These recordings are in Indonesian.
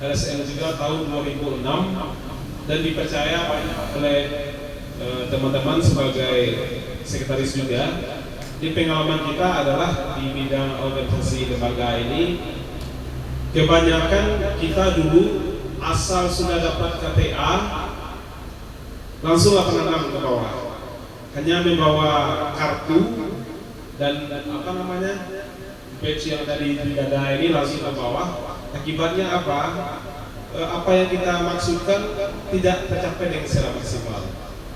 LSM juga tahun 2006 dan dipercaya oleh teman-teman sebagai sekretaris juga. Di pengalaman kita adalah di bidang organisasi lembaga ini, kebanyakan kita dulu asal sudah dapat KTA langsung 86 ke bawah, hanya membawa kartu dan badge yang tadi di dada ini langsung ke bawah. Akibatnya apa? Apa yang kita maksudkan tidak tercapai dengan secara maksimal.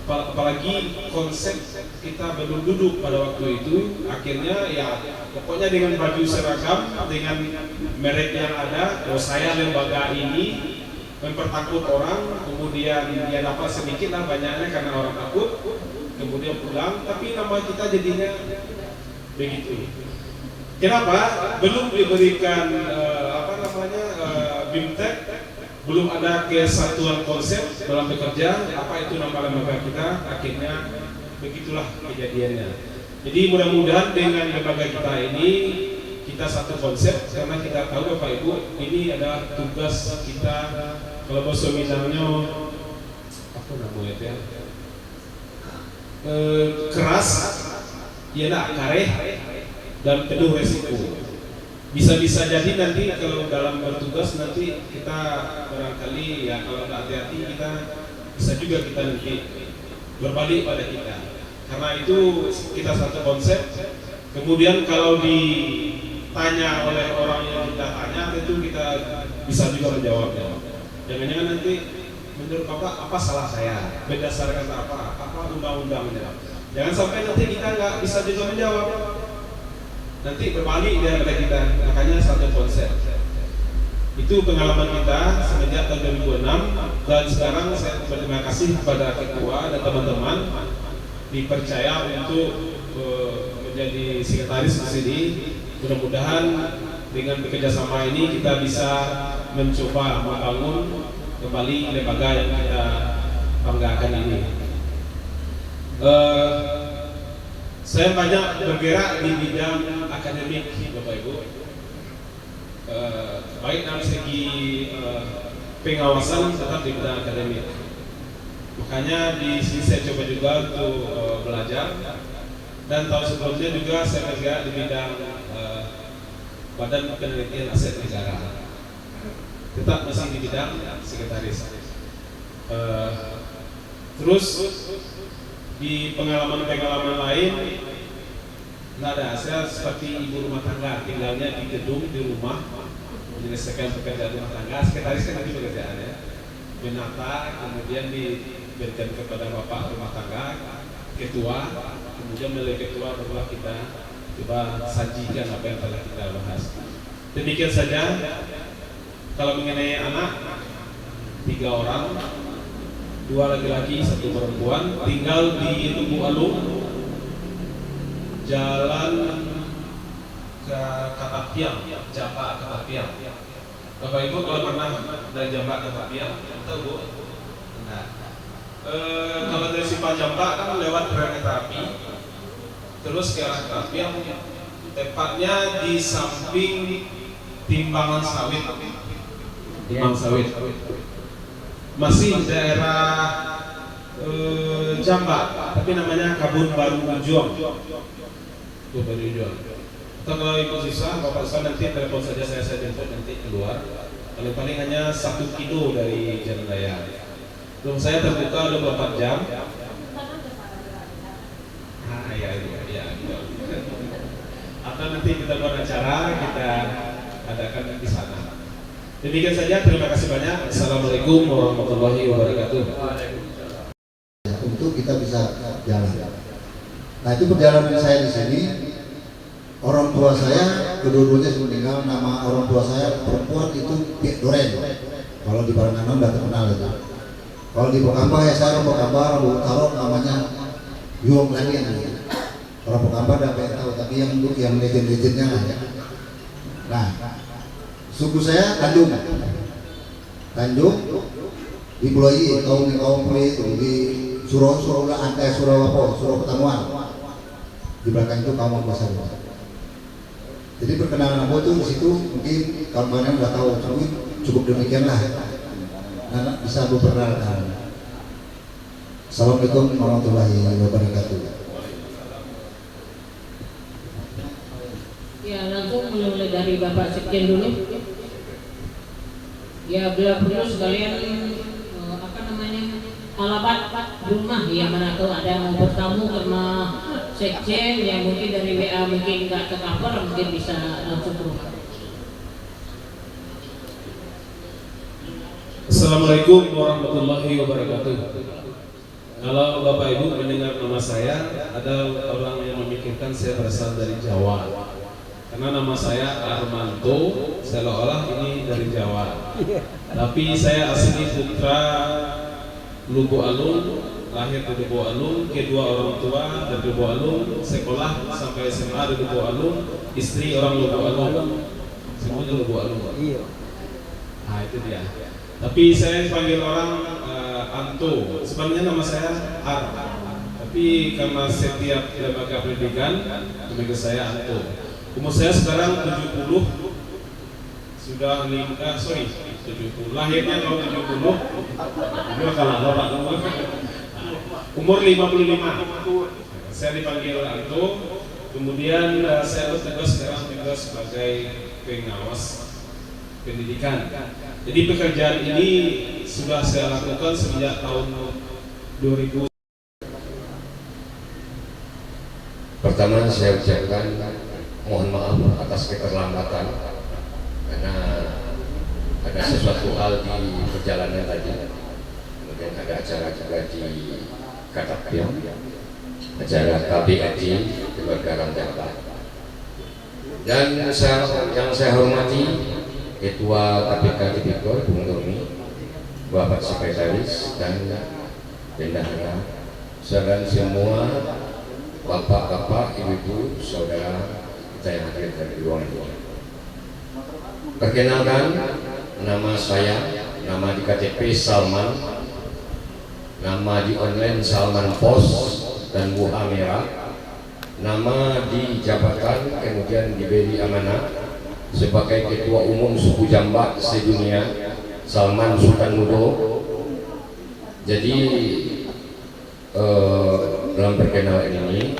Apalagi konsep kita belum duduk pada waktu itu. Akhirnya ya pokoknya dengan baju seragam, dengan merek yang ada, saya lembaga ini mempertakut orang, kemudian dia dapat sedikit lah banyaknya karena orang takut, kemudian pulang, tapi nama kita jadinya begitu. Kenapa? Belum diberikan BIMTEK, belum ada kesatuan konsep dalam bekerja, apa itu nama lembaga kita, akhirnya begitulah kejadiannya. Jadi mudah-mudahan dengan lembaga kita ini, kita satu konsep, karena kita tahu Bapak Ibu, ini adalah tugas kita, kalau bahasa Minangnya, apa namanya ya, keras, kareh, dan penuh resiko. Bisa-bisa jadi nanti kalau dalam bertugas nanti kita barangkali ya kalau nggak hati-hati kita bisa juga kita nanti berbalik pada kita. Karena itu kita satu konsep. Kemudian kalau ditanya oleh orang yang kita tanya tentu kita bisa juga menjawabnya. Jangan-jangan nanti menurut Bapak apa salah saya? Berdasarkan apa undang-undangnya? Jangan sampai nanti kita nggak bisa juga menjawab. Nanti berbalik dia pada kita, makanya satu konsep. Itu pengalaman kita semenjak tahun 2006 dan sekarang saya berterima kasih kepada ketua dan teman-teman dipercaya untuk menjadi sekretaris di sini. Mudah-mudahan dengan bekerjasama ini kita bisa mencoba membangun kembali lembaga yang kita banggakan ini. Saya banyak bergerak di bidang akademik, Bapak Ibu, baik dalam segi pengawasan tetap di bidang akademik. Makanya di sini saya coba juga untuk belajar, dan tahun sebelumnya juga saya bergerak di bidang Badan Penelitian Aset Negara, tetap masih di bidang sekretaris. Terus di pengalaman-pengalaman lain nggak ada, saya seperti ibu rumah tangga, tinggalnya di gedung, di rumah, menyelesaikan pekerjaan rumah tangga. Sekretaris kan itu pekerjaannya, menata, kemudian diberikan kepada bapak rumah tangga, ketua, kemudian melalui ketua barulah kita coba sajikan apa yang telah kita bahas. Demikian saja. Kalau mengenai anak, 3 orang, 2 laki-laki, 1 perempuan, tinggal di Tugu Alung, Jalan ke Katapiang, Jambak Katapiang. Bapak Ibu kalau pernah dari Jambak ke Katapiang, tahu Bu? Nah, kalau dari Simpang Jambak kan lewat kereta api, terus ke arah Katapiang, tepatnya di samping timbangan sawit. Timbang sawit. Masih daerah Jambak, tapi namanya Kabun Baru Ujung. Atau kalau ibu susah, bapak susah nanti telepon saja, saya jemput nanti keluar. Paling hanya 1 kilo dari Jalan Raya. Rumah saya terbuka 24 jam. Ya. Atau nanti kita buat acara, kita adakan di sana. Demikian saja, terima kasih banyak. Assalamualaikum warahmatullahi wabarakatuh. Untuk kita bisa jalan. Nah, itu perjalanan saya di sini. Orang tua saya kedua-duanya sudah meninggal. Nama orang tua saya perempuan itu Piet Doren. Kalau di Baranganan nggak terkenal itu. Kalau di Pokamba ya saya orang Pokamba, orang Bukaro namanya Yuong lagi yang orang Pokamba udah pengen tahu, tapi yang legend-legendnya lah ya. Nah, suku saya Tanjung di Pulau I, kaum Puli itu di Surau Petanguan. Di belakang itu kaum besar. Jadi perkenalan aku tuh di situ mungkin kawan-kawan udah tahu, cukup demikianlah. Nah, bisa aku perkenalkan. Assalamualaikum warahmatullahi wabarakatuh. Ya, langsung mulai dari Bapak Sekjen dulu. Ya, bila perlu sekalian alamat rumah yang mana tuh ada mau bertamu karena sekjen yang mungkin dari WA mungkin nggak tercover, mungkin bisa langsung ke rumah. Assalamualaikum warahmatullahi wabarakatuh. Kalau Bapak Ibu mendengar nama saya, ada orang yang memikirkan saya berasal dari Jawa. Karena nama saya Armanto, seolah-olah ini dari Jawa. Tapi saya asli putra Lubu Alung, lahir di Lubu Alung, kedua orang tua dari Lubu Alung, sekolah sampai SMA di Lubu Alung, istri orang Lubu Alung, semuanya Lubu Alung. Nah itu dia. Tapi saya dipanggil orang Anto, sebenarnya nama saya Ar. Tapi karena setiap lembaga pendidikan, memanggil saya Anto. Umur saya sekarang 70, sudah 70, lahirnya tahun 70, umur 55. Saya dipanggil Anto, kemudian saya bertugas sekarang juga sebagai pengawas pendidikan. Jadi pekerjaan ini sudah saya lakukan sejak tahun 2000. Pertama saya ucapkan mohon maaf atas keterlambatan karena ada sesuatu hal di perjalanan tadi. Kemudian ada acara juga di Katapil, acara KBRT Keluarga Rantapa. Dan yang saya hormati Ketua KPK Tipikor Bung Tommy, Bapak Sekretaris dan bendahara, dan semua bapak-bapak, ibu-ibu, saudara kita yang hadir dari ruangan ini. Perkenalkan, nama saya, nama di KTP Salman, nama di online Salman Pos dan Buha Merah, nama di jabatan kemudian diberi amanah sebagai Ketua Umum Suku Jambak sedunia Salman Sultan Mudo. Jadi dalam perkenalan ini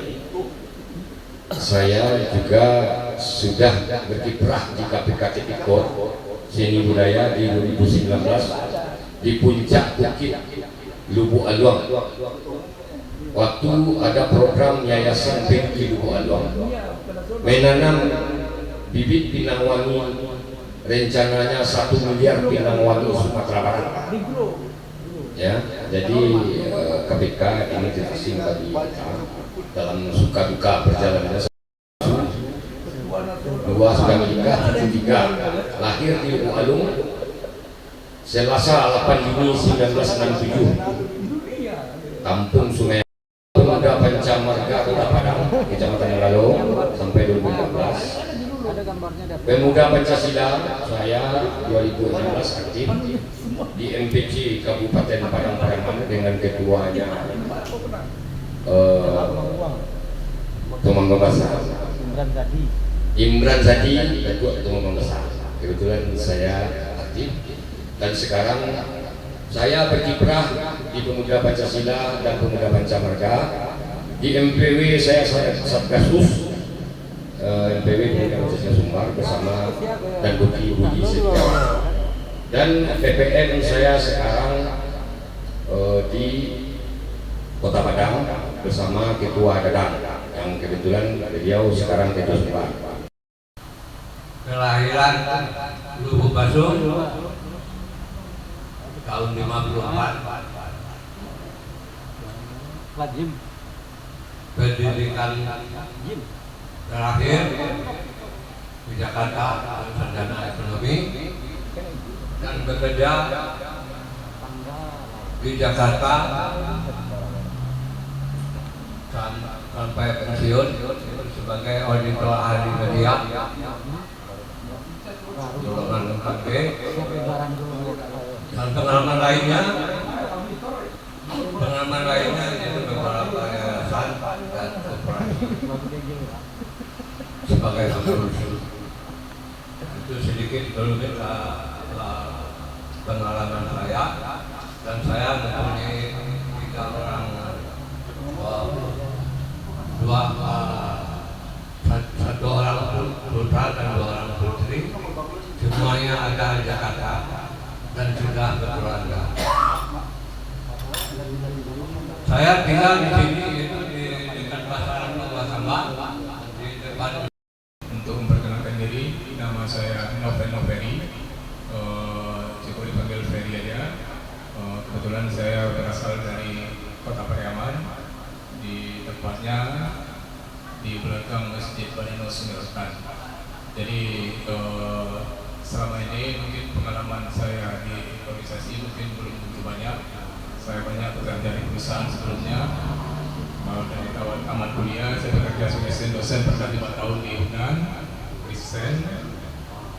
saya juga sudah berkiprah di KPK Tipikor Seni Budaya di 2019 di puncak bukit Lubu Aluang. Waktu ada program Yayasan Pengki Lubu Aluang menanam bibit pinang wangi, rencananya 1 miliar pinang wangi Sumatera Barat. Ya, jadi KPK ini terasing bagi kita dalam suka duka perjalanannya. Dua sudah menikah, cucu 3 lahir di Lubu Alung Selasa 8 Juni 1967, Kampung Sungai Pemuda Pancamarga Kota Padang, Kecamatan Galung sampai 2014. Pemuda Pancasila saya 2016 aktif di MPC Kabupaten Padang Pariaman dengan ketuanya Tumangga Besar Imran Zadi, Ketua Tumangga Besar. Kebetulan saya aktif dan sekarang saya berkiprah di Pemuda Pancasila dan Pemuda Pancamarga. Di MPW saya Satgasus MPW Pemuda Pancasila Sumbar bersama dan Budi Setia. Dan PPM saya sekarang di Kota Padang bersama Ketua Dadang yang kebetulan beliau sekarang Ketua Sumbar. Kelahiran Lubu Basung tahun 54. Pendidikan terakhir di Jakarta, sarjana ekonomi, dan bekerja di Jakarta sampai pensiun sebagai auditor ahli media golongan 4B. Dan pengalaman lainnya itu beberapa yayasan dan koperasi. sebagai pengurus. Itu sedikit dulu pengalaman saya, dan saya mempunyai 3 orang, satu orang putra dan 2 orang putri, semuanya ada di Jakarta dan sudah berkeluarga. Saya tinggal di sini itu di dekat pasar Samba, di depan. Untuk memperkenalkan diri, nama saya Noven Noveri, cukup dipanggil Ferry aja. Kebetulan saya berasal dari Kota Pariaman, di tepatnya di belakang Masjid Badino Sumirostan. Jadi selama ini mungkin pengalaman saya di organisasi mungkin belum begitu banyak. Saya banyak bekerja di perusahaan sebelumnya. Dari awal tamat kuliah saya bekerja sebagai dosen pernah 5 tahun di Unan, Kristen.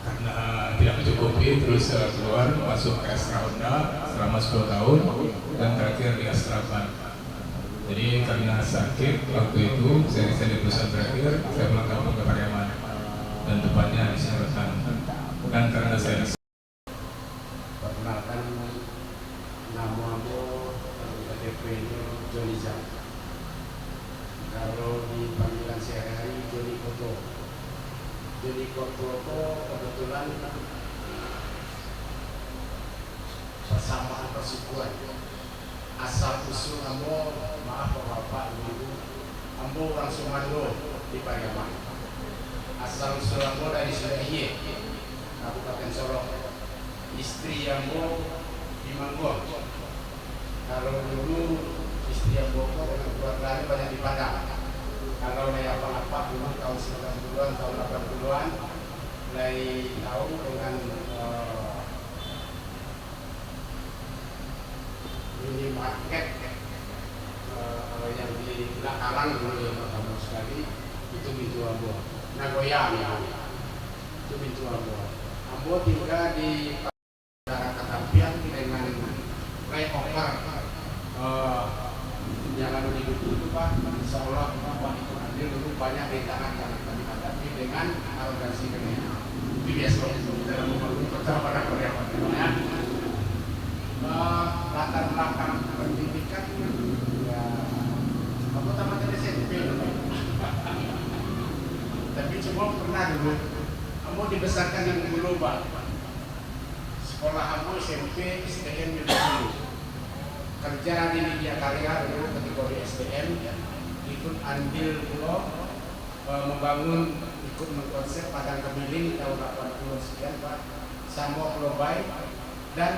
Karena tidak mencukupi, terus keluar masuk ke Astra Honda selama 10 tahun dan terakhir di Astra Ban. Jadi karena sakit waktu itu saya di perusahaan terakhir, saya pulang kampung ke Pariaman dan tepatnya di Sumirostan. Dan karena saya perkenalkan, nama aku KTP-nya Joni Zak. Kalau di panggilan sehari-hari Joni Koto. Joni Koto itu kebetulan persamaan persukuan. Asal usul ambo, maaf bapak ibu, ambo orang Sumando di Pariaman. Asal usul ambo dari Sudahiye, Kabupaten Sorong. Istri ambo di Manggol. Kalau dulu istri ambo dengan keluarga banyak di Padang. Kalau mulai apa-apa dulu tahun 90-an, tahun 80-an, mulai tahu dengan minimarket yang di belakangan dulu yang pertama sekali itu Bintu Ambo, Nagoya namanya. Itu Bintu Ambo. Ambo tinggal di daerah Katampian dengan flyover jalan hidup itu Pak. Insya Allah Bapak itu adil dulu banyak rintangan yang kami hadapi dengan arogansi ini. Itu biasa dalam membangun kota pada Pariaman. Latar belakang pendidikan ya aku tamat dari SMP tapi cuma pernah dulu kamu dibesarkan di Buluba, sekolah kamu SMP STM dulu, kerja di media karya dulu kategori STM, ikut andil dulu membangun, ikut mengkonsep Padang Kebiling tahun 80 sekian Pak, Samo Global dan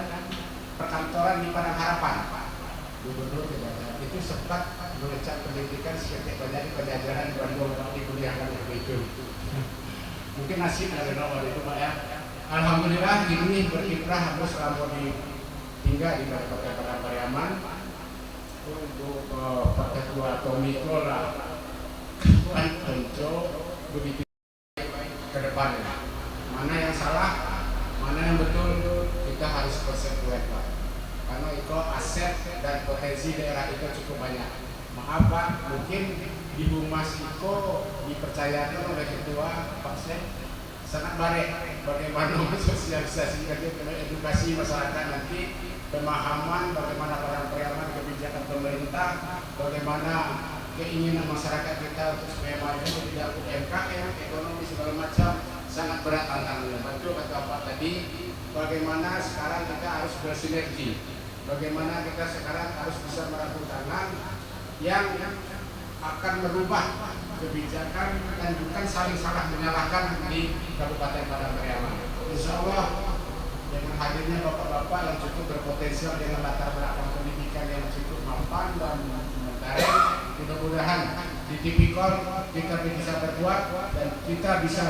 perkantoran di Padang Harapan. Gubernur itu sempat mengecap pendidikan sekitar banyak penjajaran di kuliah kan itu. Mungkin nasib dari nomor itu Pak ya. Alhamdulillah ini berkiprah aku selama tinggal di Kabupaten Padang Pariaman untuk Pak Ketua Tommy Kola untuk begitu ke depannya. Mana yang salah, mana yang betul, kita harus konsekuen Pak. Karena itu aset dan potensi daerah itu cukup banyak. Maaf Pak, mungkin di Humas itu dipercayakan oleh Ketua Pak Sek sangat baik bagaimana mensosialisasikan edukasi masyarakat nanti, pemahaman bagaimana Padang Pariaman, kebijakan pemerintah, bagaimana keinginan masyarakat kita untuk supaya maju tidak UMKM, ekonomi segala macam, sangat berat tantangannya. Betul kata Pak tadi, bagaimana sekarang kita harus bersinergi, bagaimana kita sekarang harus bisa merangkul tangan yang akan merubah kebijakan dan bukan saling salah menyalahkan di Kabupaten Padang Pariaman. Insya Allah dengan hadirnya bapak-bapak yang cukup berpotensial dengan latar belakang pendidikan yang cukup mapan dan menarik, mudah-mudahan di Tipikor kita bisa berbuat dan kita bisa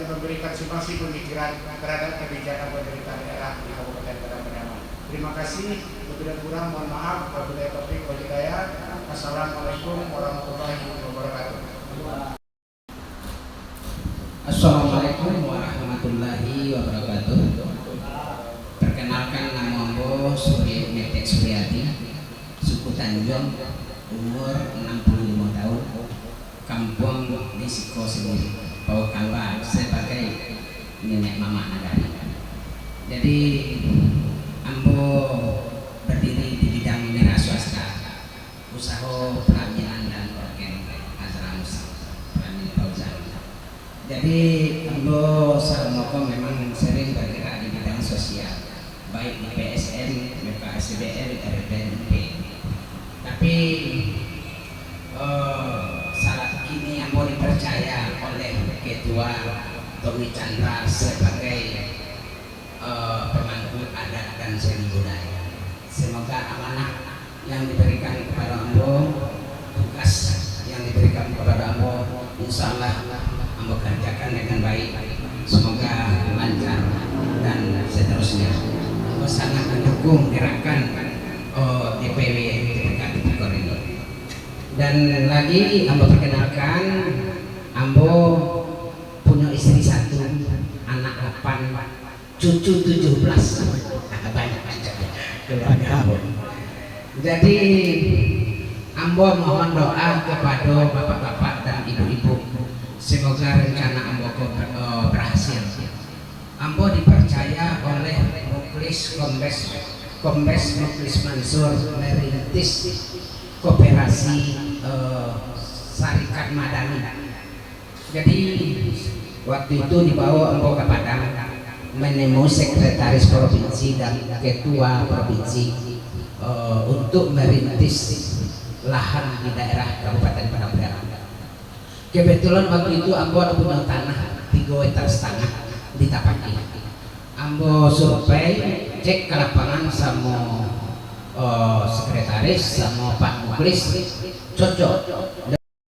memberikan sumbangsi pemikiran terhadap kebijakan pemerintah daerah di Kabupaten Padang Pariaman. Terima kasih. Lebih kurang mohon maaf. Wabillahi taufiq wal hidayah. Assalamualaikum warahmatullahi wabarakatuh. Assalamualaikum warahmatullahi wabarakatuh. Perkenalkan, nama Ambo Surya Metek Suryati, suku Tanjung, umur 65 tahun, kampung risiko sendiri bahwa Kalwa sebagai nenek mama negara. Jadi ambo berdiri di bidang wira swasta, usaha pelaminan dan organ acara musik, pelamin pauzan. Jadi ambo Sarmoko memang sering bergerak di bidang sosial, baik di PSN, BKSBL, RPNP. Tapi saat ini ambo dipercaya oleh Ketua Tommy Chandra sebagai pemangku adat dan seni budaya. Semoga amanah yang diberikan kepada ambo, tugas yang diberikan kepada ambo, insya Allah ambo kerjakan dengan baik. Semoga lancar dan seterusnya. Ambo sangat mendukung gerakan DPW DPKD Bogor ini. Dan lagi ambo perkenalkan, ambo punya istri 1, anak 8, cucu 17. Banyak keluarga ambo. Jadi ambo mohon doa kepada bapak-bapak dan ibu-ibu, semoga rencana ambo berhasil. Ambo dipercaya oleh Muklis Kombes Muklis Mansur merintis koperasi Syarikat Madani. Jadi waktu itu dibawa ambo ke Padang menemui sekretaris provinsi dan ketua provinsi untuk merintis lahan di daerah Kabupaten Padang Barat. Kebetulan waktu itu ambo punya tanah 3,5 hektar di Tapaki. Ambo survei, cek ke lapangan sama sekretaris sama Pak Muklis, cocok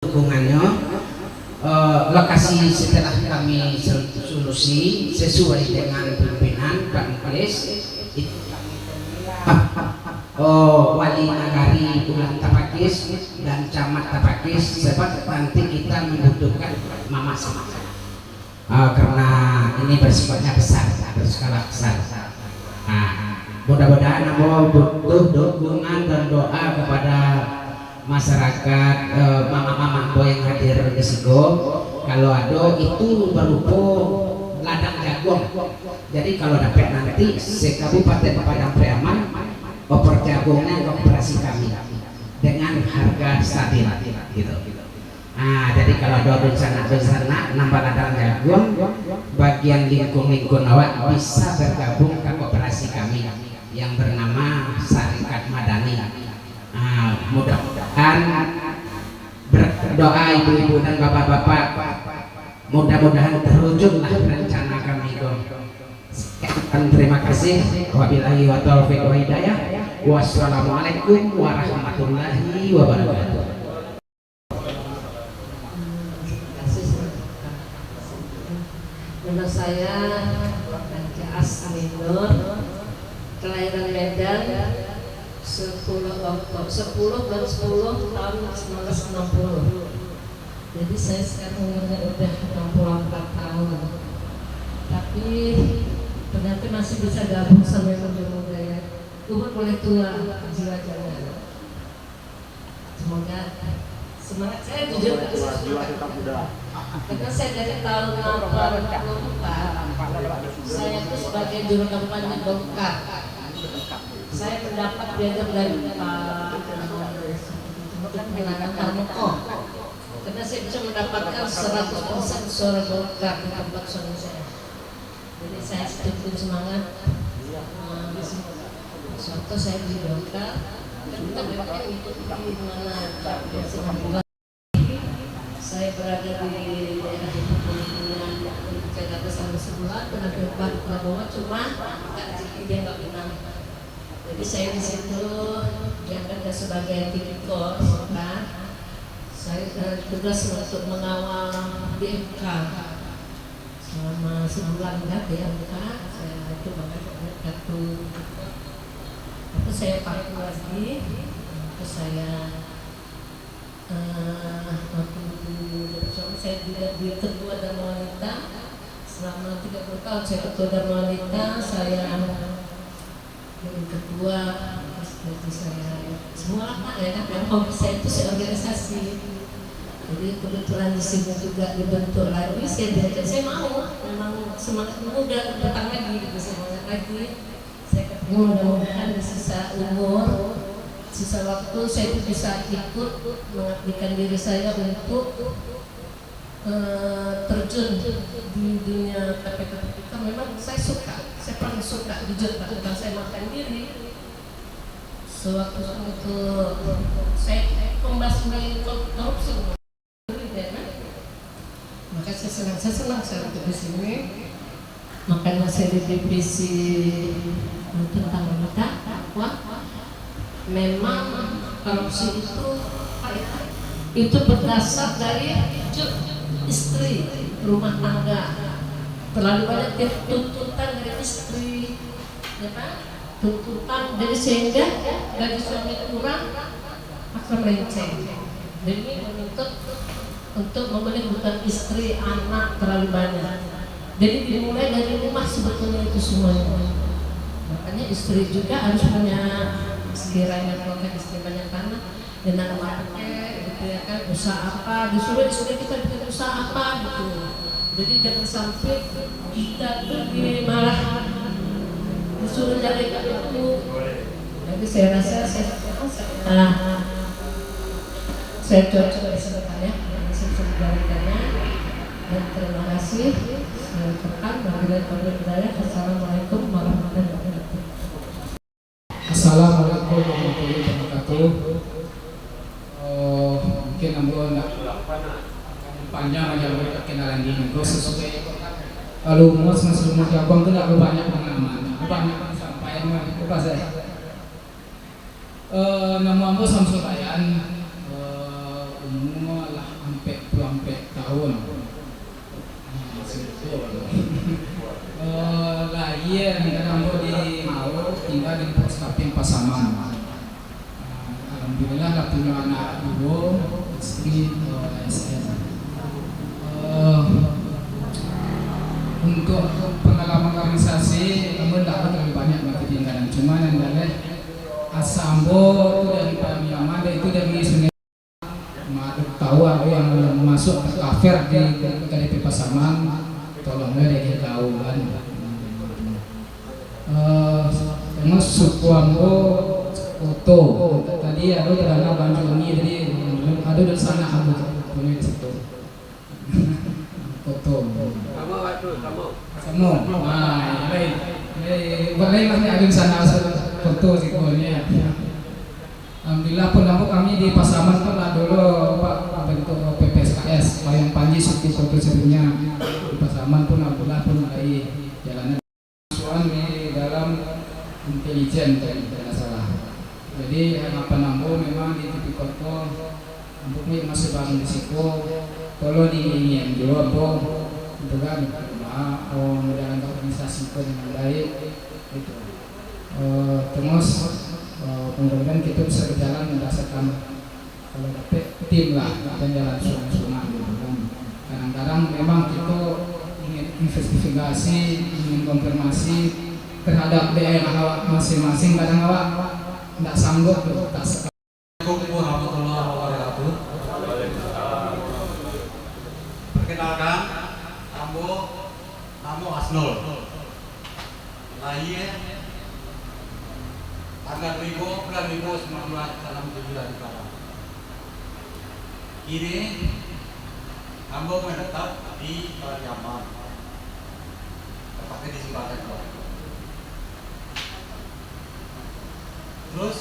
dukungannya. Lokasi setelah kami solusi sesuai dengan pimpinan Pak Muklis itu wali nagari Ulang Tapakis dan camat Tapakis, sebab nanti kita membutuhkan mama sama karena ini bersifatnya besar, berskala besar. Mudah-mudahan ambo butuh dukungan dan doa kepada masyarakat mama-mama ambo yang hadir di Sigo. Kalau ada itu berupa ladang jagung. Jadi kalau dapat nanti se-Kabupaten Padang Priaman oper jagungnya koperasi kami dengan harga stabil gitu. Jadi kalau ada rencana nambah ladang jagung, bagian lingkung awak bisa bergabung ke koperasi kami yang bernama Syarikat Madani. Mudah-mudahan berdoa ibu-ibu dan bapak-bapak, mudah-mudahan terwujudlah rencana kami. Terima kasih. Wabillahi wa taufiq wa hidayah. Wassalamualaikum warahmatullahi wabarakatuh. Nama saya Raja Asminur, kelahiran Medan 10 bulan 10 tahun 1960. Jadi saya sekarang umurnya udah 64 tahun. Tapi ternyata masih bisa gabung sama yang muda-muda ya. Umur boleh tua, jiwa jangan. Semoga semangat saya jujur karena saya dari tahun 84 saya itu sebagai juru kampanye Golkar. Saya mendapat piagam dari Pak Penangan Harmoko karena saya bisa mendapatkan 100% suara Golkar di tempat suami saya. Jadi saya sedikit semangat. Suatu saya di Golkar dan kita berpikir untuk di mana saya berada di daerah pemilihan Jakarta selama sebulan pernah ke Pak Prabowo, cuma dia nggak menang. Jadi saya di situ diangkat sebagai tipikor, saya tugas untuk mengawal DMK selama sebulan di MK. Saya itu bahkan kartu itu saya pakai lagi, terus saya waktu saya di ketua dan wanita selama 30 tahun. Saya ketua dan wanita, saya jadi ketua, terus jadi saya semua lah ya kan, yang hobi saya itu organisasi. Jadi kebetulan di sini juga dibentuk lagi, saya mau, memang semangat muda datang lagi, gitu, semangat lagi. Saya ketemu mudah-mudahan di sisa umur, sisa waktu saya bisa ikut mengabdikan diri saya untuk terjun di dunia KPK. Memang saya suka, saya paling suka jujur Pak, bukan saya makan diri. Sewaktu itu saya membasmi korupsi. Maka saya senang saya di sini. Makanya saya di divisi tentang wanita. Wah, memang korupsi itu berdasar dari istri rumah tangga. Terlalu banyak tuntutan dari istri, ya Pak? Tuntutan jadi sehingga gaji suami kurang akan melenceng. Jadi menuntut untuk memelihara istri, anak terlalu banyak. Jadi dimulai dari rumah sebetulnya itu semuanya. Makanya istri juga harus punya sekiranya keluarga istri banyak tanah dan nama pakai gitu ya kan, usaha apa, disuruh istri kita bikin usaha apa gitu. Jadi jangan sampai kita pergi malah disuruh jadi itu. Jadi saya rasa saya cocok di sebenarnya. Dan terima kasih. Assalamualaikum warahmatullahi wabarakatuh. Assalamualaikum warahmatullahi wabarakatuh. Mungkin ambo nak panjang aja perkenalan diri. Gue sesuai kalau mau sebelum abang tu nak banyak pengalaman, banyak sampaian apa saya. Nama ambo Samsul Bayan, umur lah hampir 24 tahun. Lahir ambo di Mau, tinggal di Samping Pasaman. Alhamdulillah lah punya anak 2, istri ASN. Untuk pengalaman organisasi, ambo tak terlalu banyak ketinggalan. Cuma yang adalah Asambo itu dari Pamiaman, itu dari Sungai. Tahu aku yang masuk ke kafir di KDP Pasaman, tolongnya dia tahu kan. Terus suku ambo foto tadi ada karena banjir ini, jadi ada di sana ambo punya di situ foto. Kamu, baik, boleh masih ada di sana foto sih punya. Alhamdulillah pun kami di Pasaman pun lah dulu Pak bentuk PPSKS Payung Panji Sukti foto sebelumnya di Pasaman pun alhamdulillah pun mulai jalanan di dalam intelijen tidak salah. Jadi apa nambo memang di TV Kota untuk masih bangun risiko kalau diingin dua bo itu kan menjalankan organisasi dengan baik itu terus kemudian kita bisa berjalan berdasarkan kalau dapat tim lah dan jalan sungai-sungai gitu kan. Kadang-kadang memang kita ingin investigasi, ingin konfirmasi terhadap daerah awak masing-masing, kadang awak tidak sanggup tak sekali. Assalamualaikum warahmatullahi wabarakatuh. Perkenalkan, Namo Asnul. Lahir tanggal 1969 di Padang. Ini Ambo menetap di Pariaman, tepatnya di Simbatan. Terus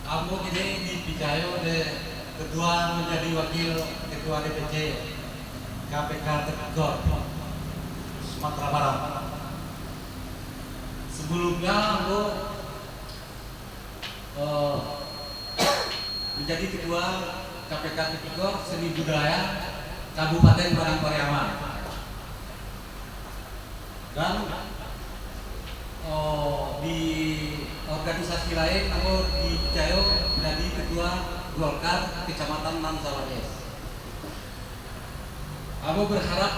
Ambo ini dipercaya oleh kedua menjadi wakil ketua DPC KPK Tipikor Sumatera Barat. Sebelumnya Ambo menjadi ketua KPK Tipikor Seni Budaya Kabupaten Padang Pariaman. Dan di organisasi lain Ambo dipercaya menjadi ketua Golkar Kecamatan Nansawades. Ambo berharap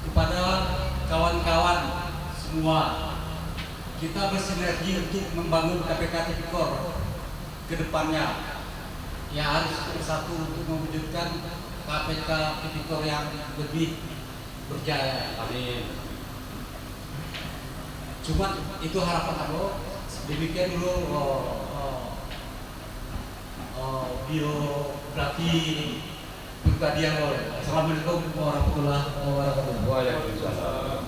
kepada kawan-kawan semua kita bersinergi untuk membangun KPK Tipikor ke depannya ya harus bersatu untuk mewujudkan KPK Tipikor yang lebih berjaya. Amin. Cuma itu harapan aku. Demikian dulu biografi pribadi yang Assalamualaikum warahmatullahi wabarakatuh. Waalaikumsalam.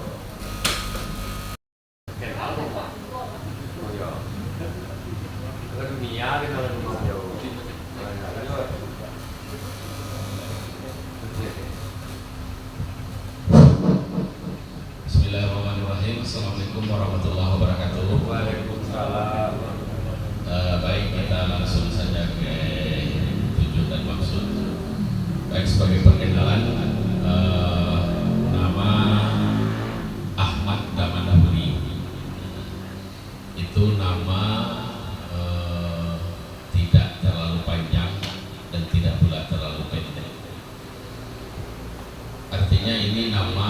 Bismillahirrahmanirrahim. Assalamualaikum warahmatullahi wabarakatuh. Waalaikumsalam. Baik, kita langsung saja ke tujuan dan maksud. Baik, sebagai perkenalan, nama Ahmad Damanahuri itu nama tidak terlalu panjang dan tidak pula terlalu pendek. Artinya ini nama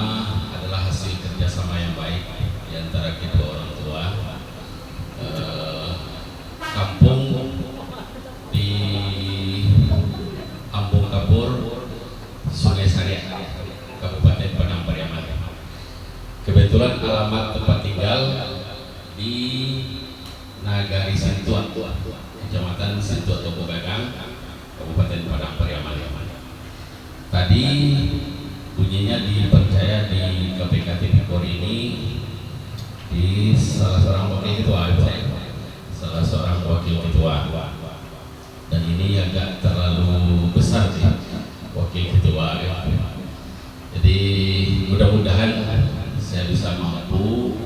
adalah hasil kerjasama yang baik di antara kedua orang tua. Kampung di Ambung Kapur, Sungai Sariak, Kabupaten Padang Pariaman. Kebetulan alamat tempat tinggal di Nagari Sintuan, Kecamatan Sintuan Toko Gagang, Kabupaten Padang Pariaman. Tadi bunyinya dipercaya di KPK Tipikor ini di salah seorang wakil ketua, salah seorang wakil ketua, dan ini agak terlalu besar sih wakil ketua. Jadi mudah-mudahan saya bisa mampu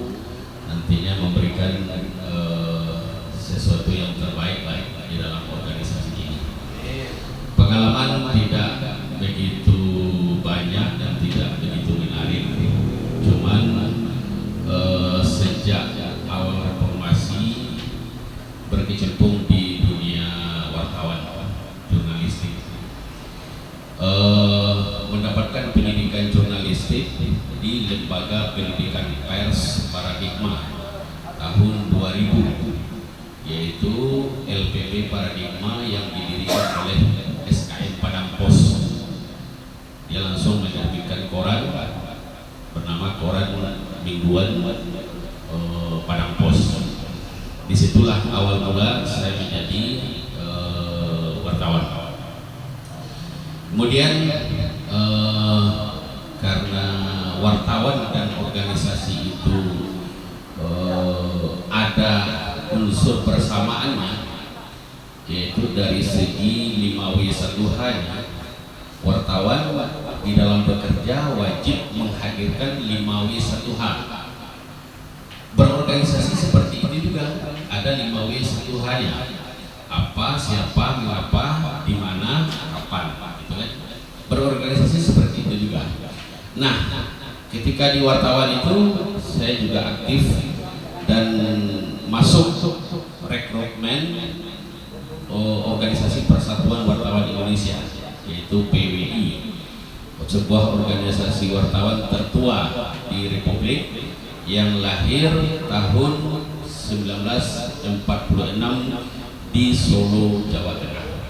nantinya memberikan sesuatu yang terbaik di dalam organisasi ini. Pengalaman tidak begitu banyak dan tidak begitu menarik, cuman sejak awal reformasi berkecimpung di dunia wartawan jurnalistik, mendapatkan pendidikan jurnalistik di Lembaga Pendidikan Pers Paradigma tahun 2000, yaitu LPP Paradigma yang didirikan oleh SKM Padang Pos. Dia langsung menerbitkan koran bernama Koran Mingguan Padang Pos. Disitulah awal mula saya menjadi wartawan. Kemudian karena wartawan dan organisasi itu ada unsur persamaannya, yaitu dari segi 5W1H-nya. Wartawan di dalam bekerja wajib menghadirkan 5W1H. Berorganisasi seperti itu juga ada 5W1H-nya. Apa, siapa, mengapa, di mana, kapan, gitu kan? Berorganisasi seperti itu juga. Nah, ketika di wartawan itu saya juga aktif dan masuk rekrutmen organisasi Persatuan Wartawan Indonesia, yaitu PWI, sebuah organisasi wartawan tertua di Republik yang lahir tahun 1946 di Solo, Jawa Tengah.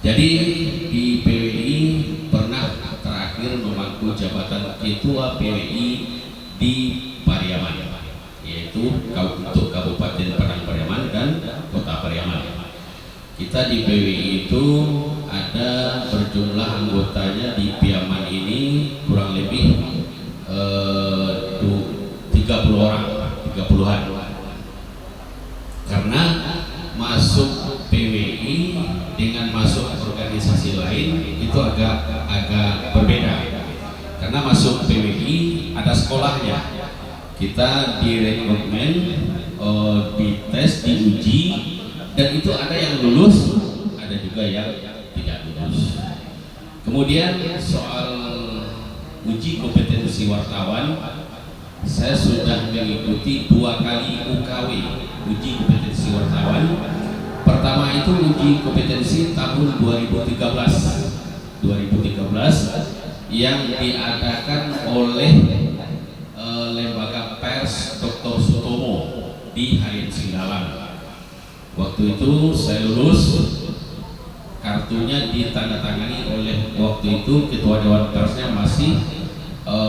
Jadi di PWI pernah terakhir memangku jabatan Ketua PWI di Pariaman, yaitu untuk Kabupaten Padang Pariaman dan Kota Pariaman. Kita di PWI itu ada berjumlah anggotanya di Piaman ini kurang lebih 30 orang, 30-an. Karena masuk PWI dengan masuk organisasi lain itu agak berbeda. Karena masuk PWI ada sekolahnya. Kita direkrutmen, dites, diuji, dan itu ada yang lulus, ada juga yang tidak lulus. Kemudian soal uji kompetensi wartawan, saya sudah mengikuti 2 kali UKW, uji kompetensi wartawan. Pertama itu uji kompetensi tahun 2013 yang diadakan oleh Lembaga Pers Dr. Sutomo di Harian Singgalang. Waktu itu saya lulus kartunya ditandatangani oleh waktu itu ketua dewan persnya masih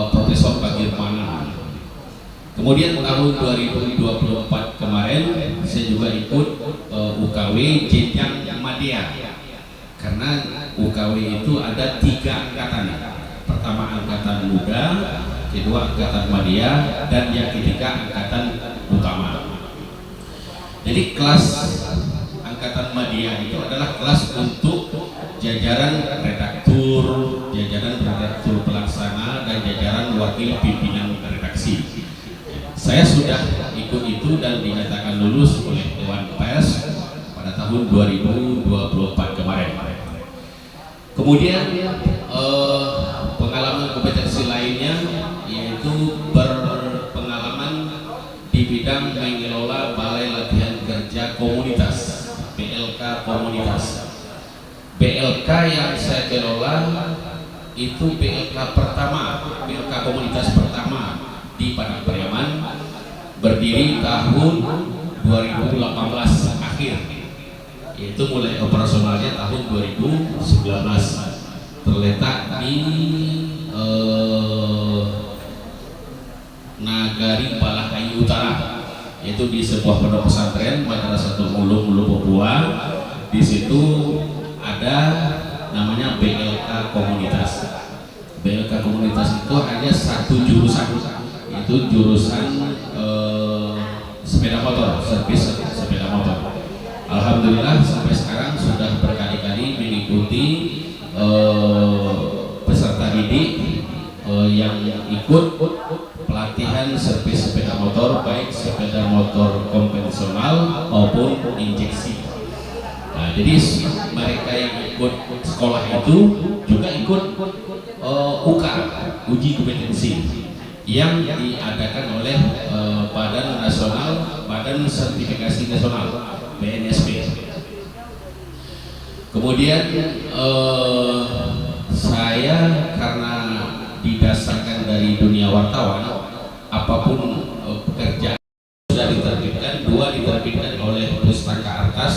Profesor Bagirmanan. Kemudian tahun 2024 kemarin saya juga ikut UKW jenjang media, karena UKW itu ada 3 angkatan. Pertama angkatan muda, kedua angkatan media, dan yang ketiga angkatan utama. Jadi kelas angkatan media itu adalah kelas untuk jajaran redaktur, jajaran redaktur pelaksana, dan jajaran wakil pimpinan redaksi. Saya sudah ikut itu dan dinyatakan lulus oleh Dewan Pers pada tahun 2024 kemarin. Kemudian pengalaman kompetensi lainnya yaitu berpengalaman di bidang mengelola Balai Latihan Kerja Komunitas, BLK Komunitas. BLK yang saya kelola itu BLK pertama, BLK Komunitas pertama di Padang Pariaman, berdiri tahun 2018 akhir, yaitu mulai operasionalnya tahun 2019, terletak di Nagari Balahayu Utara, yaitu di sebuah pondok pesantren Madrasatul Ulum Papua. Di situ ada namanya BLK Komunitas. BLK Komunitas itu hanya satu jurusan, yaitu jurusan sepeda motor, servis sepeda motor. Alhamdulillah sampai sekarang sudah berkali-kali mengikuti peserta didik yang ikut pelatihan servis sepeda motor, baik sepeda motor konvensional maupun injeksi. Nah, jadi mereka yang ikut sekolah itu juga ikut UK, uji kompetensi, yang diadakan oleh Badan Nasional, Badan Sertifikasi Nasional, BNSP. Kemudian saya karena didasarkan dari dunia wartawan, apapun pekerjaan sudah diterbitkan, 2 diterbitkan oleh Pustaka Artas,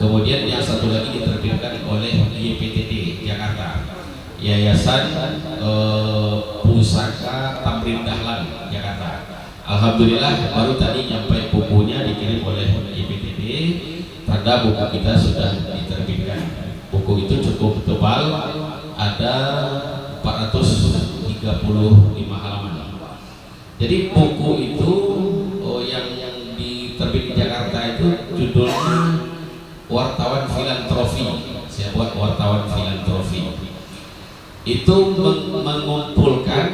kemudian yang satu lagi diterbitkan oleh YPTT Jakarta, Yayasan Pusaka Tamrin Dahlan Jakarta. Alhamdulillah baru tadi nyampe bukunya dikirim oleh YPTT, tanda buku kita sudah diterbitkan. Buku itu cukup tebal, ada 435 halaman. Jadi buku itu yang diterbit di Jakarta itu judulnya Wartawan Filantropi. Saya buat Wartawan Filantropi. Itu mengumpulkan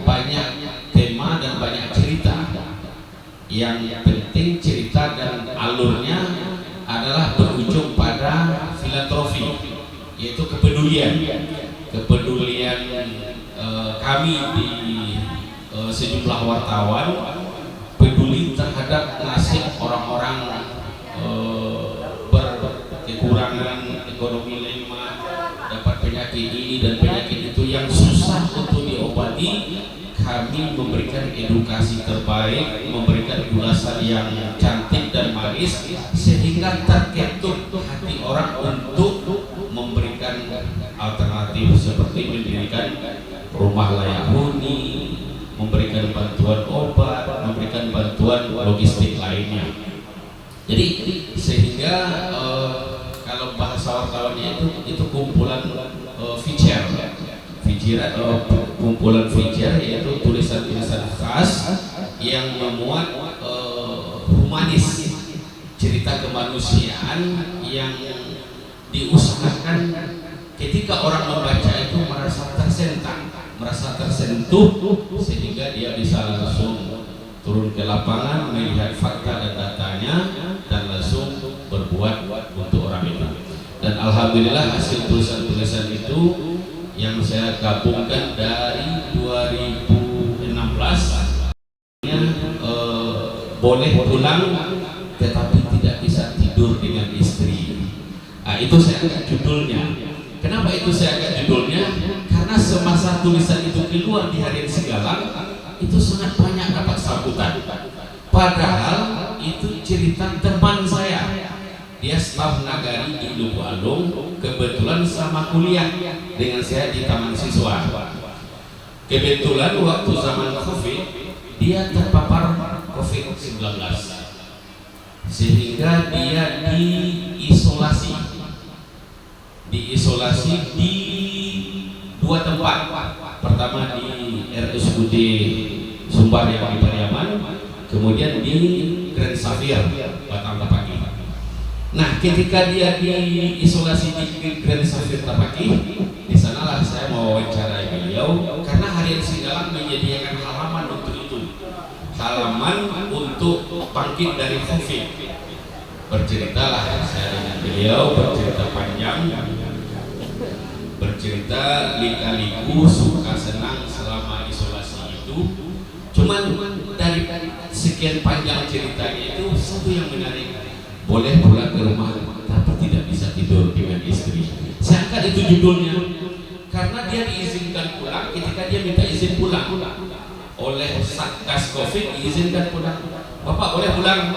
banyak tema dan banyak cerita. Yang penting cerita dan alurnya adalah berujung pada filantropi, yaitu kepedulian kami di sejumlah wartawan peduli terhadap nasib orang-orang berkekurangan ekonomi lemah, dapat penyakit ini dan penyakit itu yang susah untuk diobati. Kami memberikan edukasi terbaik, memberikan ulasan yang cantik dan manis, sehingga terketuk hati orang untuk memberikan alternatif seperti mendirikan rumah layak huni, memberikan bantuan obat, memberikan bantuan logistik lainnya. Jadi sehingga kalau bahasa wartawannya itu kumpulan feature, kumpulan feature, yaitu tulisan-tulisan khas yang memuat humanis, cerita kemanusiaan yang diusahakan ketika orang membaca itu merasa tersentak, merasa tersentuh, sehingga dia bisa langsung turun ke lapangan, melihat fakta dan datanya, dan langsung berbuat untuk orang itu. Dan alhamdulillah hasil tulisan-tulisan itu yang saya gabungkan dari 2016 boleh pulang tetapi tidak bisa tidur dengan istri. Nah, itu saya angkat judulnya. Kenapa itu saya angkat judulnya? Karena semasa tulisan itu keluar di Harian Sigalang, itu sangat banyak dapat sambutan. Padahal itu cerita teman saya Dia staf nagari di Lubuk Alung, kebetulan sama kuliah dengan saya di Taman Siswa. Kebetulan waktu zaman COVID dia terpapar COVID-19 sehingga dia diisolasi di dua tempat. Pertama di RSUD Sumbar yang di Pariaman, kemudian di Grand Safir Batang Tapaki. Nah, ketika dia diisolasi di Grand Safir Tapaki, di sanalah saya mau wawancarai beliau karena Harian Singgalang menyediakan halaman untuk itu, halaman untuk bangkit dari COVID. Berceritalah saya dengan beliau, bercerita panjang, bercerita lika-liku suka senang selama isolasi itu. Cuman dari sekian panjang ceritanya itu satu yang menarik, boleh pulang ke rumah tapi tidak bisa tidur dengan istri. Saya angkat itu judulnya karena dia diizinkan pulang ketika dia minta izin pulang oleh Satgas Covid, diizinkan pulang. Bapak boleh pulang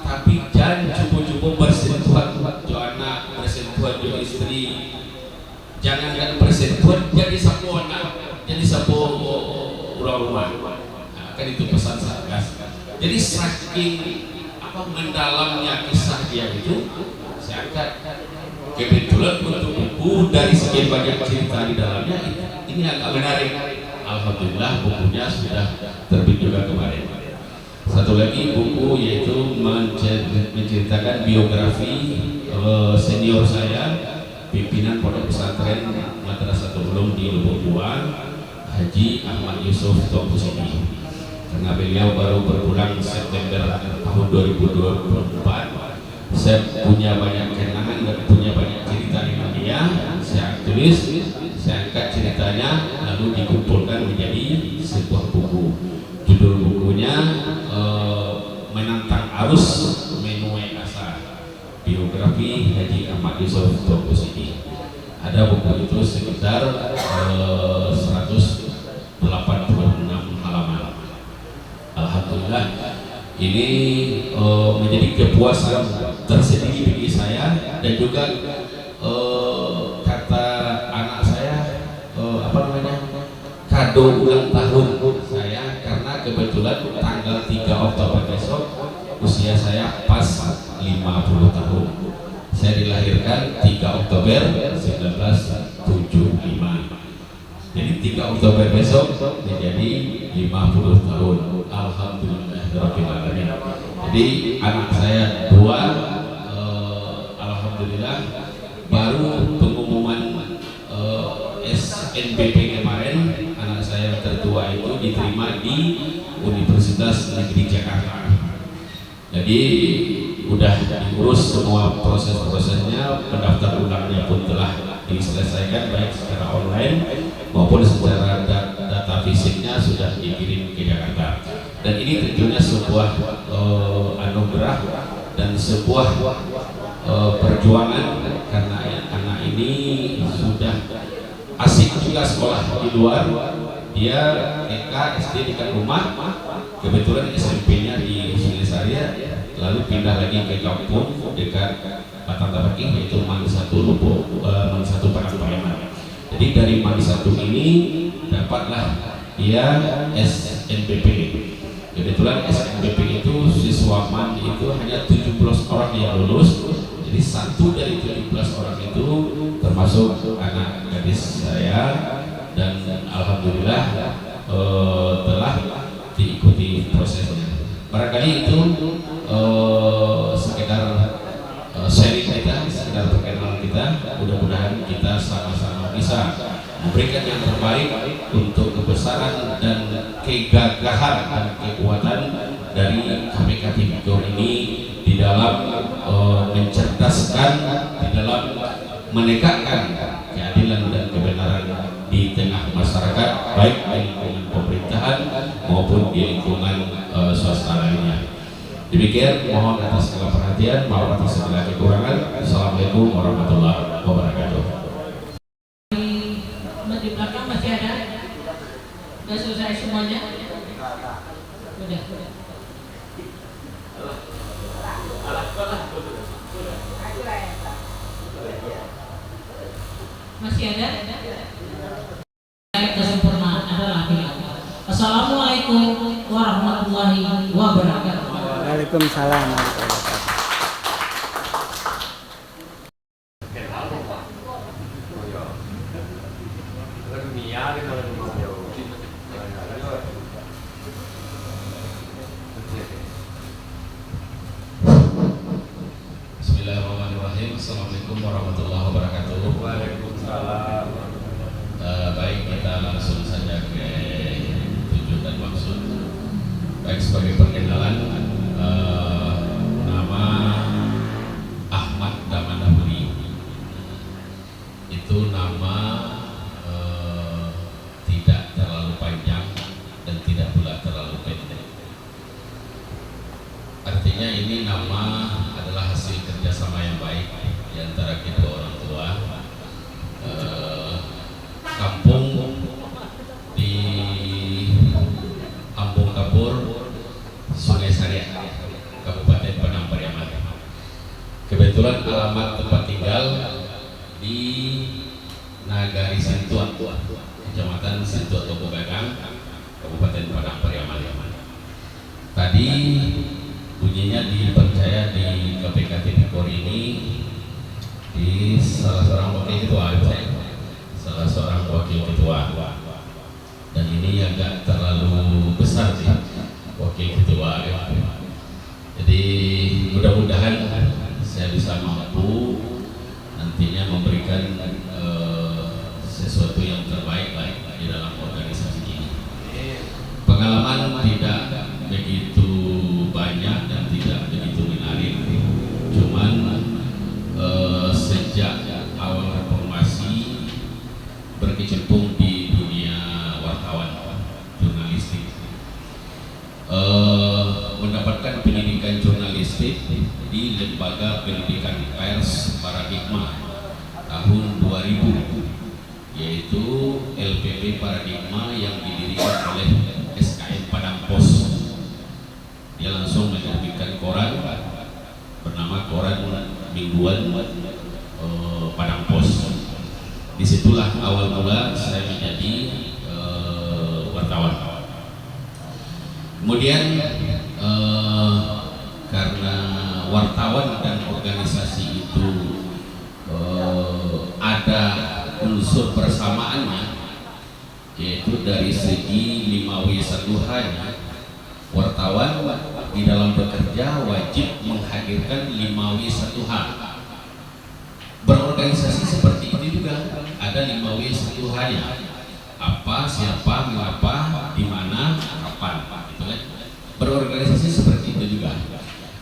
tapi jangan cukup-cukup bersentuhan jo anak, bersentuhan jo istri, jangan bersentuhan jadi sapu anak, jadi sapu ulang rumah. Nah, kan itu pesan Satgas. Jadi saking mendalamnya kisah dia itu, saya angkat. Kebetulan untuk buku dari sekian banyak cerita di dalamnya ini agak menarik. Alhamdulillah bukunya sudah terbit juga kemarin. Satu lagi buku yaitu menceritakan biografi senior saya, pimpinan Pondok Pesantren Madrasatul Ulum di Lubuk Buah, Haji Ahmad Yusuf Tokusini. Karena beliau baru berpulang September tahun 2024, saya punya banyak kenangan dan punya banyak cerita dengan dia. Saya tulis, saya angkat ceritanya, lalu dikumpulkan menjadi sebuah buku. Judul bukunya Menantang Arus Menuai Asa, biografi Haji Ahmad Yusuf Tokusini. Ada buku itu sekitar 186 halaman. Alhamdulillah ini menjadi kepuasan tersendiri bagi saya, dan juga kata anak saya kado ulang tahun saya, karena kebetulan tanggal 3 Oktober besok usia saya pas 50 tahun. Saya dilahirkan 3 Oktober 1975. Jadi 3 Oktober besok menjadi 50 tahun. Alhamdulillah. Jadi anak saya dua, alhamdulillah baru pengumuman SNBP kemarin, anak saya tertua itu diterima di Universitas Negeri Jakarta. Jadi udah diurus semua proses-prosesnya, pendaftar ulangnya pun telah diselesaikan baik secara online maupun secara data fisiknya sudah dikirim ke Jakarta. Dan ini tentunya sebuah anugerah dan sebuah perjuangan, karena anak ini sudah asik juga sekolah di luar. Dia TK, SD dekat rumah, kebetulan SMP-nya di Singasari, lalu pindah lagi ke kampung dekat Batang Tapaki, yaitu Mandi 1 Lubuk, Mandi 1 Pariaman. Jadi dari Mandi 1 ini dapatlah dia SNBP. Kebetulan SNBP itu siswa Mandi itu hanya 17 orang yang lulus. Jadi satu dari 17 orang itu termasuk anak gadis saya, dan alhamdulillah telah diikuti prosesnya. Barangkali itu sekedar sharing kita, sekedar perkenalan kita. Mudah-mudahan kita sama-sama bisa memberikan yang terbaik untuk kebesaran dan kegagahan dan kekuatan dari KPK Tipikor ini di dalam mencerdaskan, di dalam menegakkan keadilan dan kebenaran di tengah masyarakat, baik di lingkungan pemerintahan maupun di lingkungan swasta lainnya. Demikian, mohon atas segala perhatian, maaf atas segala kekurangan. Assalamualaikum warahmatullahi wabarakatuh. Di belakang masih ada? Sudah selesai semuanya? Udah. Masih ada? Kesempurnaan adalah laki-laki. Assalamualaikum warahmatullahi wabarakatuh. Waalaikumsalam. Bismillahirrahmanirrahim. Assalamualaikum warahmatullahi wabarakatuh. Waalaikumsalam. Baik, kita langsung saja ke tujuan dan maksud. Baik, sebagai perkenalan, nama Ahmad Damanahuri itu nama tidak terlalu panjang dan tidak pula terlalu pendek. Artinya ini nama adalah hasil kerjasama yang baik di antara kedua orang tua. Kampung di Ambung Kapur, Sungai Sariak, Kabupaten Padang Pariaman. Kebetulan alamat tempat tinggal di Nagari Sintuat, Kecamatan Sintuat Toko Bagang, Kabupaten Padang Pariaman. Tadi bunyinya dipercaya di KPK Tipikor ini di salah seorang wakil ketua, salah seorang wakil ketua, dan ini agak terlalu besar sih wakil ketua. Jadi mudah-mudahan saya bisa mampu nantinya memberikan sesuatu yang terbaik di dalam organisasi ini. Pengalaman tidak begitu banyak dan tidak begitu menarik, cuman sejak awal reformasi berkecimpung di dunia wartawan jurnalistik, mendapatkan pendidikan jurnalistik di Lembaga Pendidikan Pers Paradigma tahun 2000, yaitu LPP Paradigma yang didirikan oleh SKM Padang Pos. Dia langsung menerbitkan koran bernama Koran Mingguan Padang Pos. Disitulah awal mula saya menjadi wartawan. Kemudian karena wartawan dan organisasi itu ada unsur persamaannya, yaitu dari segi 5W1H-nya. Wartawan di dalam bekerja wajib menghadirkan 5W1H. Berorganisasi seperti itu juga ada 5W1H-nya. Apa, siapa, mengapa, di mana, kapan, gitu kan? Berorganisasi seperti itu juga.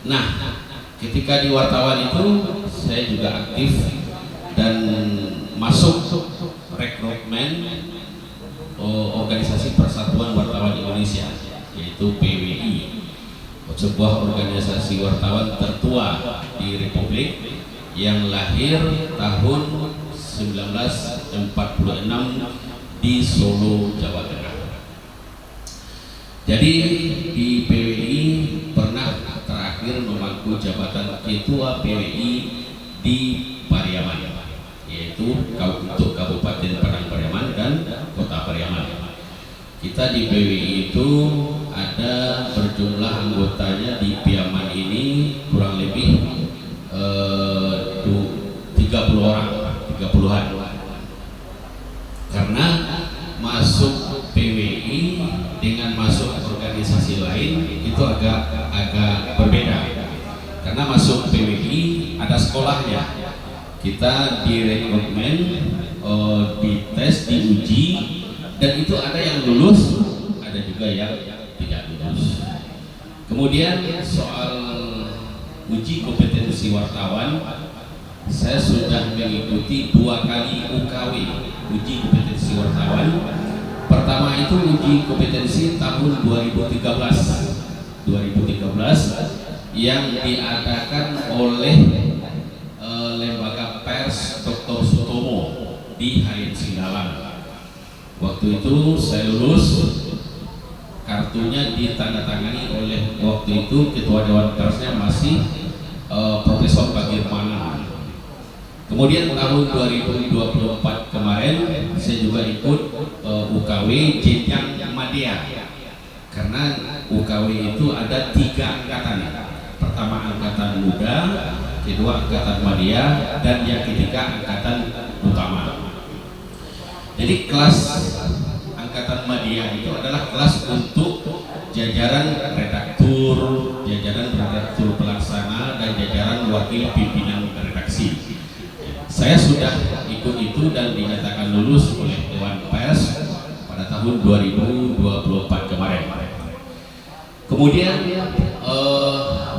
Nah, ketika di wartawan itu saya juga aktif dan masuk rekrutmen organisasi Persatuan Wartawan Indonesia, yaitu PWI, sebuah organisasi wartawan tertua di Republik yang lahir tahun 1946 di Solo, Jawa Tengah. Jadi di PWI pernah terakhir memangku jabatan Ketua PWI di Pariaman, yaitu untuk Kabupaten Padang Pariaman dan Kota Pariaman. Kita di PWI itu ada berjumlah anggotanya di Piaman ini kurang lebih 30 orang, 30-an. Karena masuk PWI dengan masuk organisasi lain itu agak berbeda. Karena masuk PWI ada sekolahnya. Kita direkrutmen, dites, diuji, dan itu ada yang lulus, ada juga yang tidak lulus. Kemudian soal uji kompetensi wartawan, saya sudah mengikuti 2 kali UKW, uji kompetensi wartawan. Pertama itu uji kompetensi tahun 2013 yang diadakan oleh Lembaga Pers Dr. Sutomo di Harian Singgalang. Waktu itu saya lulus, kartunya ditandatangani oleh waktu itu Ketua Dewan Persnya masih Profesor Bagirmanan. Kemudian tahun 2024 kemarin saya juga ikut UKW jenjang Madya, karena UKW itu ada 3 angkatan. Pertama angkatan muda, kedua angkatan Madya, dan yang ketiga angkatan utama. Jadi kelas angkatan Madya itu adalah kelas untuk jajaran redaktur pelaksana, dan jajaran wakil pimpinan redaksi. Saya sudah ikut itu dan dinyatakan lulus oleh Dewan Pers pada tahun 2024 kemarin. Kemudian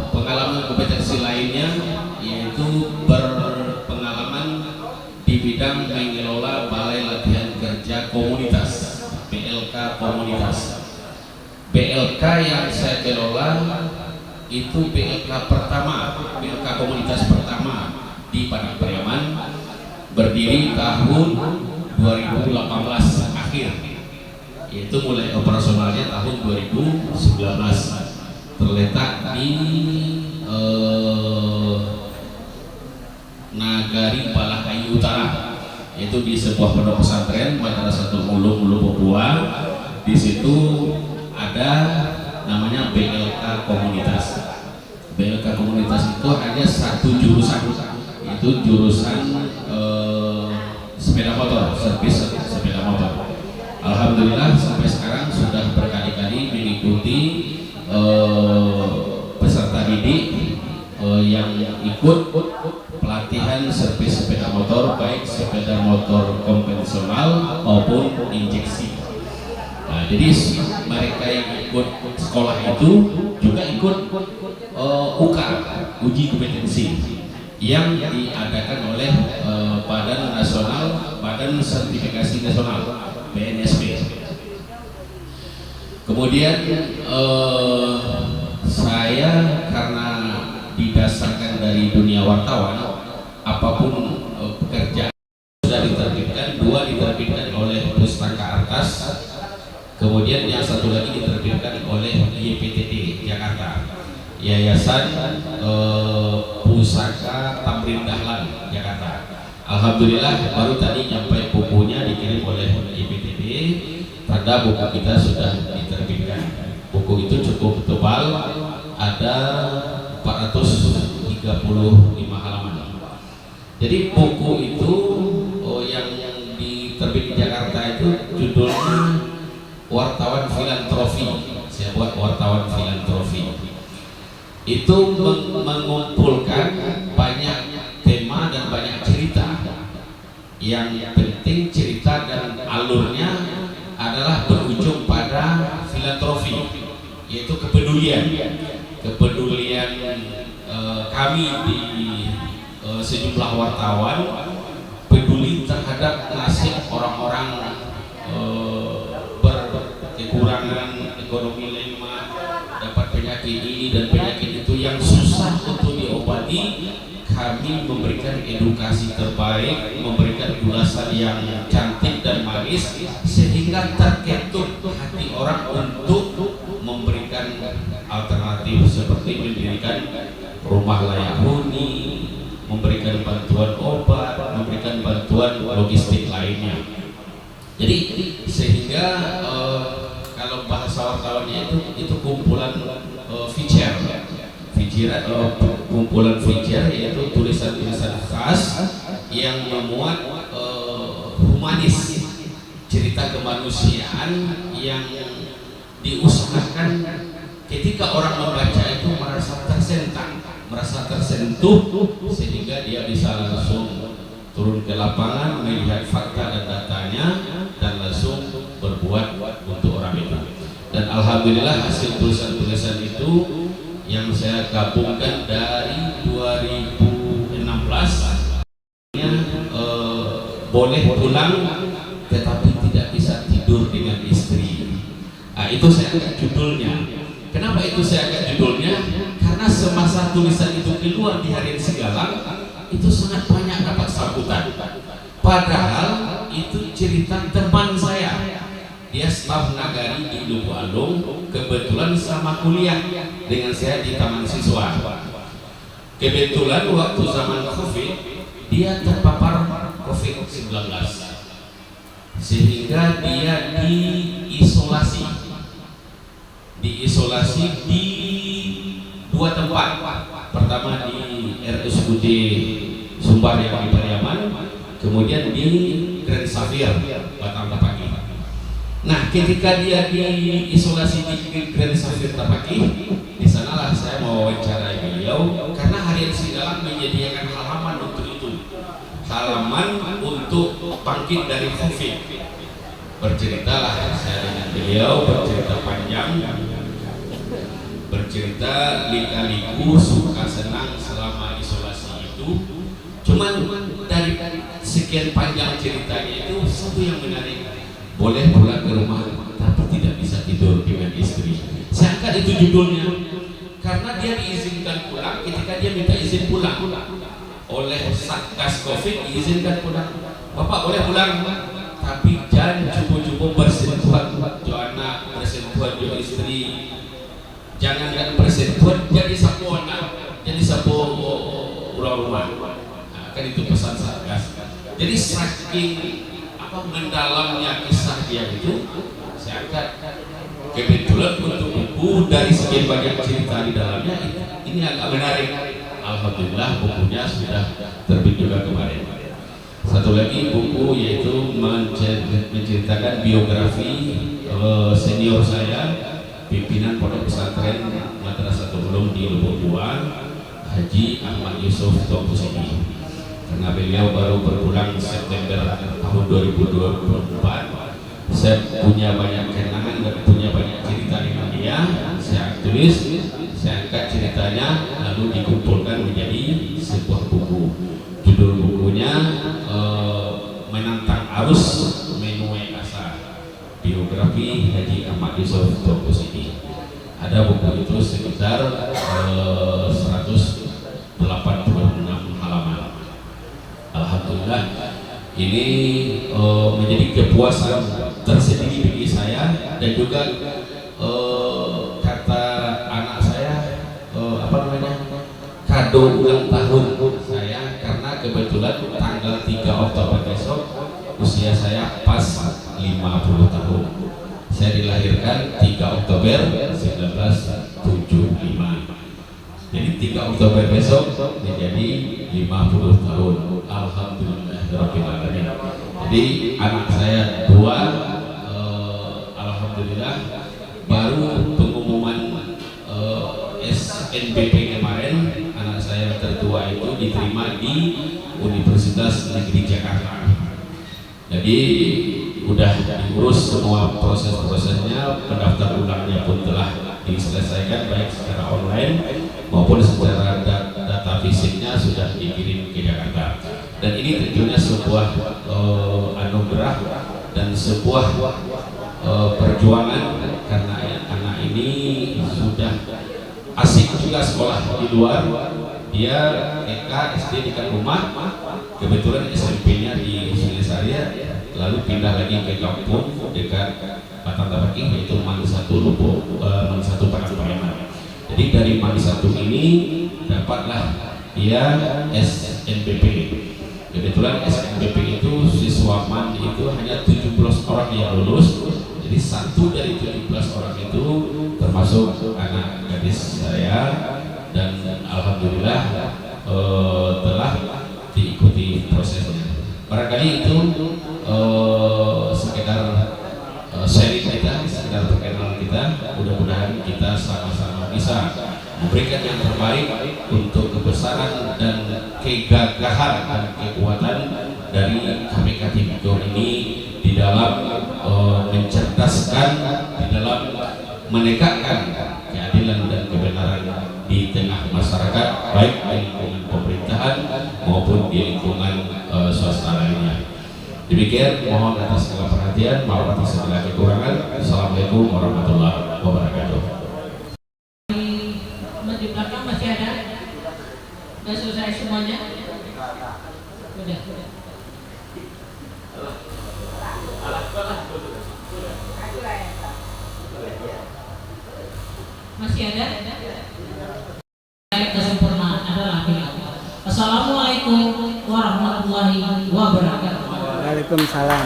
pengalaman kompetensi lainnya yaitu berpengalaman di bidang mengelola Balai Latihan Kerja Komunitas, BLK Komunitas. BLK yang saya kelola itu BLK pertama, BLK Komunitas pertama di Padang Pariaman, berdiri tahun 2018 akhir, yaitu mulai operasionalnya tahun 2019, terletak di Nagari Balahayu Utara, yaitu di sebuah pondok pesantren Madrasatul Ulum Papua. Di situ ada namanya BLK Komunitas. BLK Komunitas itu hanya satu jurusan, yaitu jurusan sepeda motor, servis sepeda motor. Alhamdulillah sampai sekarang sudah berkali-kali mengikuti peserta didik yang ikut pelatihan servis sepeda motor, baik sepeda motor konvensional maupun injeksi. Nah, jadi mereka yang ikut sekolah itu juga ikut UK, uji kompetensi, yang diadakan oleh Badan Nasional, Badan Sertifikasi Nasional, BNSP. Kemudian saya karena didasarkan dari dunia wartawan, apapun pekerjaan sudah diterbitkan, 2 diterbitkan oleh Pustaka Artas, kemudian yang satu lagi diterbitkan oleh YPTT Jakarta, Yayasan Pusaka Tamrin Dahlan Jakarta. Alhamdulillah baru tadi nyampe bukunya dikirim oleh YPTT, tanda buku kita sudah diterbitkan. Buku itu cukup tebal, ada 435 halaman. Jadi buku itu yang diterbit di Jakarta itu judulnya Wartawan Filantropi. Saya buat Wartawan Filantropi. Itu mengumpulkan banyak tema dan banyak cerita. Yang penting cerita dan alurnya adalah berujung pada filantropi, yaitu kepedulian kami di sejumlah wartawan peduli terhadap nasib orang-orang berkekurangan ekonomi lemah, dapat penyakit ini dan penyakit itu yang susah untuk diobati. Kami memberikan edukasi terbaik, memberikan ulasan yang cantik dan manis, sehingga terketuk hati orang untuk memberikan alternatif seperti mendirikan rumah layak huni, memberikan bantuan obat, memberikan bantuan logistik lainnya. Jadi sehingga kalau bahasa wartawannya itu kumpulan kumpulan feature, yaitu tulisan-tulisan khas yang memuat humanis, cerita kemanusiaan yang diusahakan ketika orang membaca itu merasa tersentuh sehingga dia bisa langsung turun ke lapangan, melihat fakta dan datanya, dan langsung berbuat untuk orang itu. Dan alhamdulillah hasil tulisan-tulisan itu yang saya gabungkan dari 2016 boleh pulang tetapi tidak bisa tidur dengan istri. Nah, itu saya angkat judulnya. Kenapa itu saya angkat judulnya? Karena semasa tulisan itu keluar di Harian Sigalang, itu sangat banyak dapat sambutan. Padahal itu cerita teman saya. Dia staf nagari di Lubu Alung, kebetulan sama kuliah dengan saya di Taman Siswa. Kebetulan waktu zaman COVID dia terpapar COVID-19. sehingga dia diisolasi di dua tempat. Pertama di RSUD Sumbar yang di Pariaman, kemudian di Grand Safir Batang Tapaki. Nah, ketika dia diisolasi di Grand Safir Tapaki, di sanalah saya mau wawancarai beliau karena Harian Singgalang menyediakan halaman untuk itu, halaman untuk bangkit dari COVID. Berceritalah saya dengan beliau, bercerita panjang, bercerita lika-liku suka senang selama isolasi itu. Cuman dari sekian panjang ceritanya itu satu yang menarik, boleh pulang ke rumah tapi tidak bisa tidur dengan istri. Saya angkat itu judulnya karena dia diizinkan pulang ketika dia minta izin pulang oleh Satgas Covid, diizinkan pulang. Bapak boleh pulang, tapi jangan cukup-cukup bersentuhan jo anak, bersentuhan jo istri, jangan bersentuhan jadi sapu anak, jadi sapu ulang rumah. Nah, kan itu pesan Satgas. Jadi saking mendalamnya kisah dia itu, saya angkat. Kebetulan untuk buku dari sekian banyak cerita di dalamnya ini agak menarik. Alhamdulillah bukunya sudah terbit juga kemarin. Satu lagi buku yaitu menceritakan biografi senior saya, pimpinan Pondok Pesantren Madrasatul Ulum di Lubuk Buah, Haji Ahmad Yusuf Topusini. Karena beliau baru berpulang September tahun 2024, saya punya banyak kenangan dan punya banyak cerita dengan dia. Saya tulis, saya angkat ceritanya, lalu dikumpulkan menjadi sebuah buku. Judul bukunya Menantang Arus Menuai Asa, biografi Haji Ahmad Yusuf Topusini. Ada buku itu sekitar 186 halaman. Alhamdulillah ini menjadi kepuasan tersendiri bagi saya, dan juga kata anak saya kado ulang tahun saya, karena kebetulan tanggal 3 Oktober besok usia saya pas 50 tahun. Saya dilahirkan 3 Oktober 1975. Jadi 3 Oktober besok menjadi 50 tahun. Alhamdulillah. Jadi anak saya dua, alhamdulillah baru pengumuman SNBP kemarin, anak saya tertua itu diterima di Universitas Negeri Jakarta. Jadi udah diurus semua proses-prosesnya, pendaftar ulangnya pun telah diselesaikan baik secara online maupun secara data fisiknya sudah dikirim ke Jakarta. Dan ini tentunya sebuah anugerah dan sebuah perjuangan, karena anak ini sudah asik juga sekolah di luar. Dia TK, SD dekat rumah, kebetulan SMP-nya di Sulisarya, lalu pindah lagi ke kampung dekat Batang Tapaki, yaitu Mang 1 Lubuk, Mang 1 Padang Pariaman. Jadi dari Mang 1 ini dapatlah dia SNBP. Kebetulan SNBP itu siswa MAN itu hanya 17 orang yang lulus. Jadi satu dari 17 orang itu termasuk anak gadis saya, dan alhamdulillah telah diikuti prosesnya. Barangkali itu sekedar sharing kita, sekedar perkenalan kita. Mudah-mudahan kita sama-sama bisa memberikan yang terbaik untuk kebesaran dan kegagahan dan kekuatan dari KPK Tipikor ini di dalam mencerdaskan, di dalam menegakkan keadilan dan kebenaran di tengah masyarakat, baik di lingkungan pemerintahan maupun di lingkungan swasta lainnya. Demikian, mohon atas segala perhatian, maaf atas segala kekurangan. Assalamualaikum warahmatullahi wabarakatuh. Di belakang masih ada? Sudah selesai semuanya? Sudah. Masih ada? Kesempurnaan adalah milik Allah. Assalamualaikum warahmatullahi wabarakatuh. Waalaikumsalam.